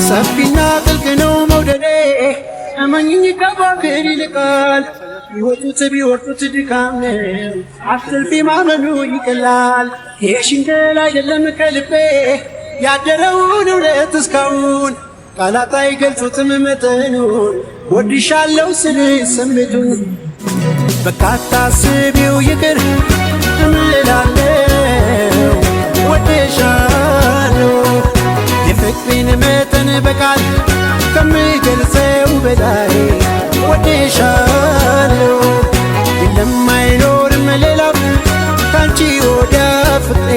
ሰፊና ጥልቅ ነው መውደዴ እመኝኝ ከባክር ይልቃል ይወጡት ቢወርጡት ድካም ነው አትልፊ ማመኑ ይቀላል የሽንገላ አይደለም ከልቤ ያደረውን እውነት እስካሁን ቃላት አይገልጹትም መጠኑን ወድሻለሁ ስል ስሜቱን በቃ አታስቢው ይቅር እምላለሁ ወድሻለሁ የፍቅሬን መጠን በቃል ከምገልጸው በላይ ወድሻለሁ የለም አይኖርም ሌላ ካንቺ ወዲያ ፍቅሬ